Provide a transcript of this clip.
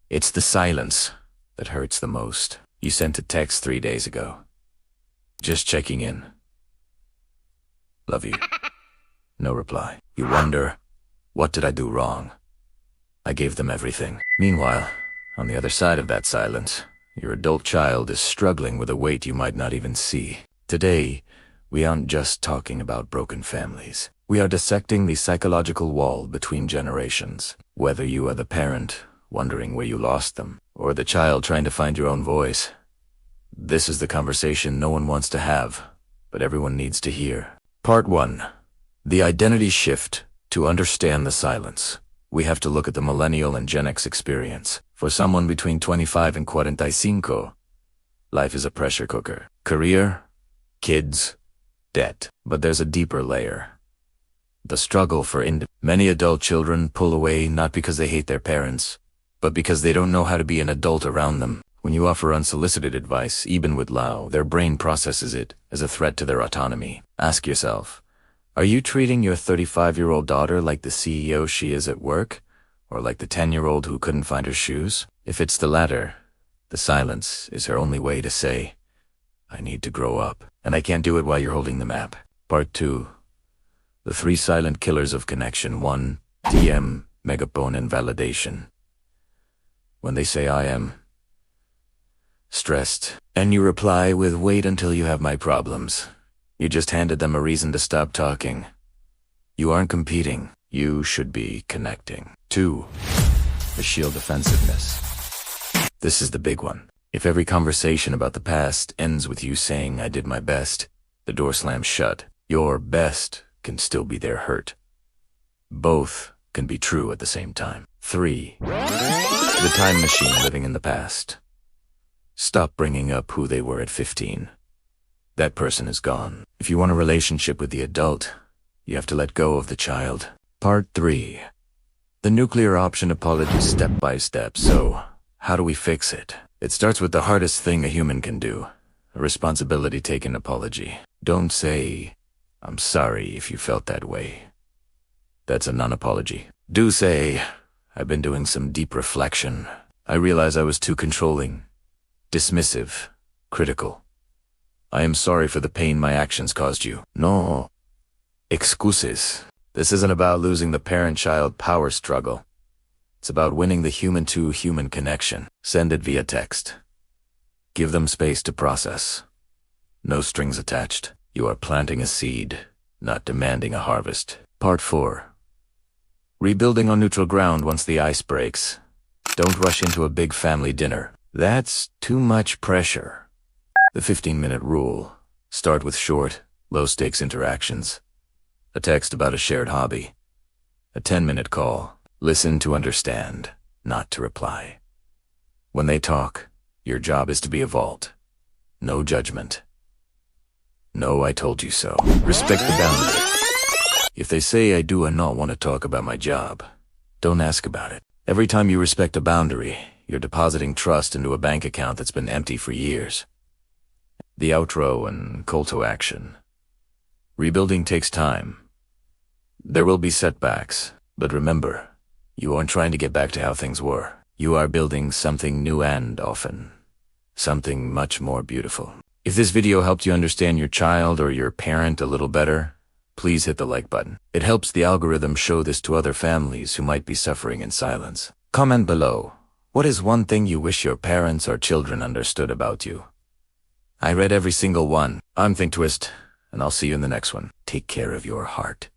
It's the silence that hurts the most. You sent a text 3 days ago. Just checking in. Love you. No reply. You wonder, what did I do wrong? I gave them everything. Meanwhile, on the other side of that silence, your adult child is struggling with a weight you might not even see. Today, we aren't just talking about broken families. We are dissecting the psychological wall between generations. Whether you are the parent, wondering where you lost them, or the child trying to find your own voice, this is the conversation no one wants to have, but everyone needs to hear. Part 1. The identity shift. To understand the silence, we have to look at the millennial and Gen X experience. For someone between 25 and 45, life is a pressure cooker. Career, kids, debt. But there's a deeper layer. The struggle for Many adult children pull away not because they hate their parents, but because they don't know how to be an adult around them. When you offer unsolicited advice, even with Lao, their brain processes it as a threat to their autonomy. Ask yourself, are you treating your 35-year-old daughter like the CEO she is at work, or like the 10-year-old who couldn't find her shoes? If it's the latter, the silence is her only way to say, I need to grow up, and I can't do it while you're holding the map. Part 2. The 3 silent killers of connection. 1. DM, megaphone, invalidation. When they say I am stressed, and you reply with wait until you have my problems, you just handed them a reason to stop talking. You aren't competing. You should be connecting. 2. The shield defensiveness. This is the big one. If every conversation about the past ends with you saying, I did my best, the door slams shut. Your best can still be their hurt. Both can be true at the same time. 3. The time machine living in the past. Stop bringing up who they were at 15. That person is gone. If you want a relationship with the adult, you have to let go of the child. Part 3. The nuclear option apology step by step. So, how do we fix it? It starts with the hardest thing a human can do. A responsibility-taking apology. Don't say, I'm sorry if you felt that way. That's a non-apology. Do say, I've been doing some deep reflection. I realize I was too controlling, dismissive, critical. I am sorry for the pain my actions caused you. No excuses. This isn't about losing the parent-child power struggle. It's about winning the human-to-human connection. Send it via text. Give them space to process. No strings attached. You are planting a seed, not demanding a harvest. Part 4. Rebuilding on neutral ground once the ice breaks. Don't rush into a big family dinner. That's too much pressure. The 15-minute rule. Start with short, low-stakes interactions. A text about a shared hobby. A 10-minute call. Listen to understand, not to reply. When they talk, your job is to be a vault. No judgment. No, I told you so. Respect the boundary. If they say I do not want to talk about my job, don't ask about it. Every time you respect a boundary, you're depositing trust into a bank account that's been empty for years. The outro and call to action. Rebuilding takes time. There will be setbacks, but remember, you aren't trying to get back to how things were. You are building something new and often, something much more beautiful. If this video helped you understand your child or your parent a little better, please hit the like button. It helps the algorithm show this to other families who might be suffering in silence. Comment below. What is one thing you wish your parents or children understood about you? I read every single one. I'm Think Twist, and I'll see you in the next one. Take care of your heart.